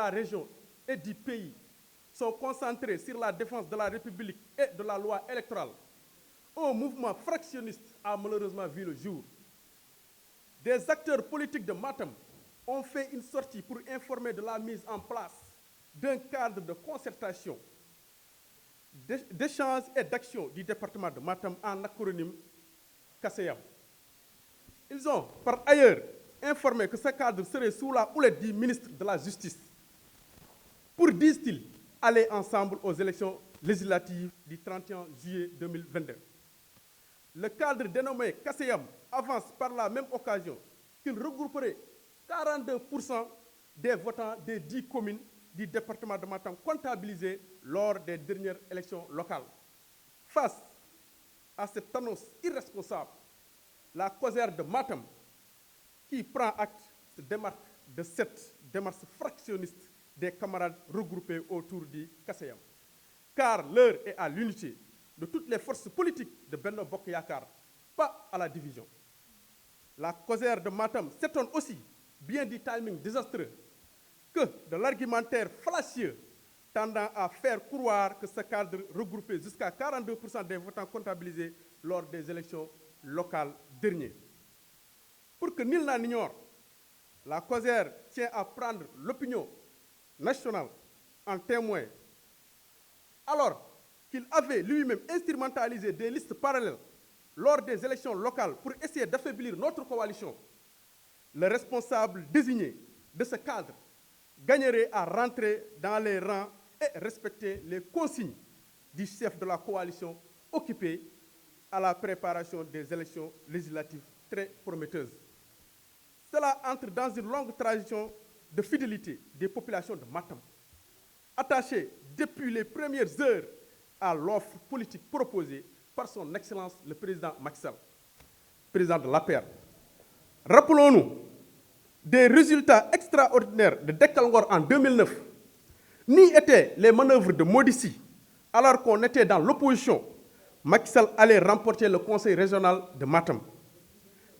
la région et du pays sont concentrés sur la défense de la République et de la loi électorale, un mouvement fractionniste a malheureusement vu le jour. Des acteurs politiques de Matam ont fait une sortie pour informer de la mise en place d'un cadre de concertation, d'échange et d'action du département de Matam en acronyme CACEAM. Ils ont par ailleurs informé que ce cadre serait sous la houlette du ministre de la Justice pour, disent-ils, aller ensemble aux élections législatives du 31 juillet 2022. Le cadre dénommé CACEAM avance par la même occasion qu'il regrouperait 42% des votants des 10 communes du département de Matam comptabilisés lors des dernières élections locales. Face à cette annonce irresponsable, la COSER de Matam, qui prend acte, se démarque de cette démarche fractionniste des camarades regroupés autour du CACEAM. Car l'heure est à l'unité de toutes les forces politiques de Benno Bokk Yakaar, pas à la division. La COSER de Matam s'étonne aussi bien du timing désastreux que de l'argumentaire fallacieux tendant à faire croire que ce cadre regroupait jusqu'à 42% des votants comptabilisés lors des élections locales dernières. Pour que nul n'en ignore, la COSER tient à prendre l'opinion nationale en témoin, alors qu'il avait lui-même instrumentalisé des listes parallèles lors des élections locales pour essayer d'affaiblir notre coalition. Le responsable désigné de ce cadre gagnerait à rentrer dans les rangs et respecter les consignes du chef de la coalition occupé à la préparation des élections législatives très prometteuses. Cela entre dans une longue tradition de fidélité des populations de Matam, attachées depuis les premières heures à l'offre politique proposée par son Excellence le président Macky Sall, président de l'APR. Rappelons-nous des résultats extraordinaires de Dekkal Ngor en 2009. Ni étaient les manœuvres de Modici, alors qu'on était dans l'opposition, Macky Sall allait remporter le conseil régional de Matam.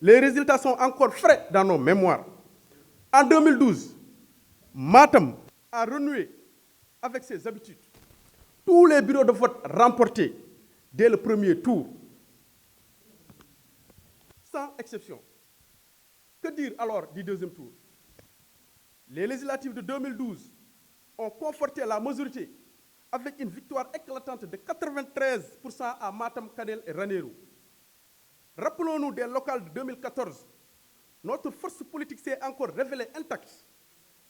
Les résultats sont encore frais dans nos mémoires. En 2012, Matam a renoué avec ses habitudes. Tous les bureaux de vote remportés dès le premier tour, sans exception. Que dire alors du deuxième tour? Les législatives de 2012 ont conforté la majorité avec une victoire éclatante de 93% à Matam, Kanel et Ranérou. Rappelons-nous des locales de 2014. Notre force politique s'est encore révélée intacte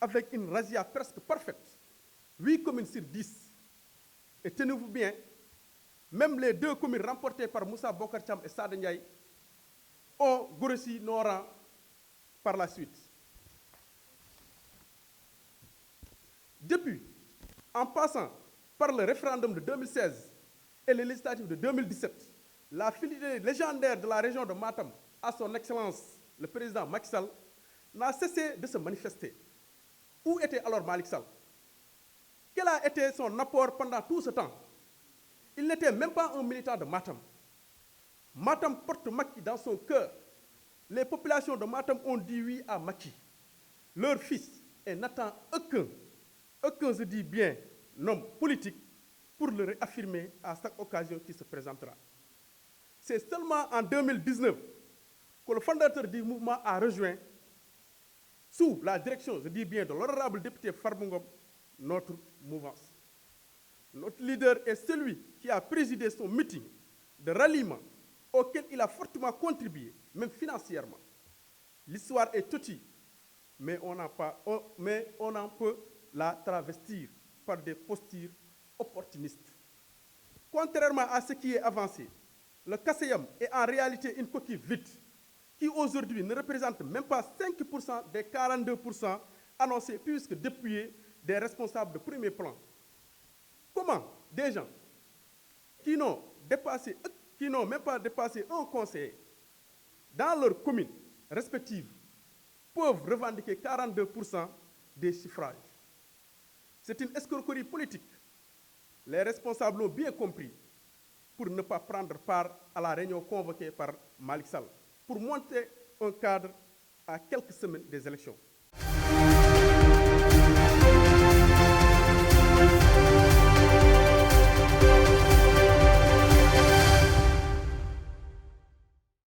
avec une razzia presque parfaite. 8 communes sur 10. Et tenez-vous bien, même les 2 communes remportées par Moussa Bokar Thiam et Sada Ndiaye ont grossi nos rangs par la suite. Depuis, en passant par le référendum de 2016 et les législatives de 2017, la fidélité légendaire de la région de Matam à son Excellence, le président Macky Sall, n'a cessé de se manifester. Où était alors Malick Sall? Quel a été son apport pendant tout ce temps? Il n'était même pas un militant de Matam. Matam porte Macky dans son cœur. Les populations de Matam ont dit oui à Macky, leur fils, et n'attend aucun, je dis bien, homme politique pour le réaffirmer à chaque occasion qui se présentera. C'est seulement en 2019 que le fondateur du mouvement a rejoint, sous la direction, je dis bien, de l'honorable député Farba Ngom, notre mouvance. Notre leader est celui qui a présidé son meeting de ralliement auquel il a fortement contribué, même financièrement. L'histoire est têtue, mais on en peut la travestir par des postures opportunistes. Contrairement à ce qui est avancé, le CACEAM est en réalité une coquille vide qui aujourd'hui ne représente même pas 5% des 42% annoncés puisque dépouillés des responsables de premier plan. Comment des gens qui n'ont même pas dépassé un conseiller dans leurs communes respectives peuvent revendiquer 42% des suffrages? C'est une escroquerie politique. Les responsables l'ont bien compris pour ne pas prendre part à la réunion convoquée par Malick Sall pour monter un cadre à quelques semaines des élections.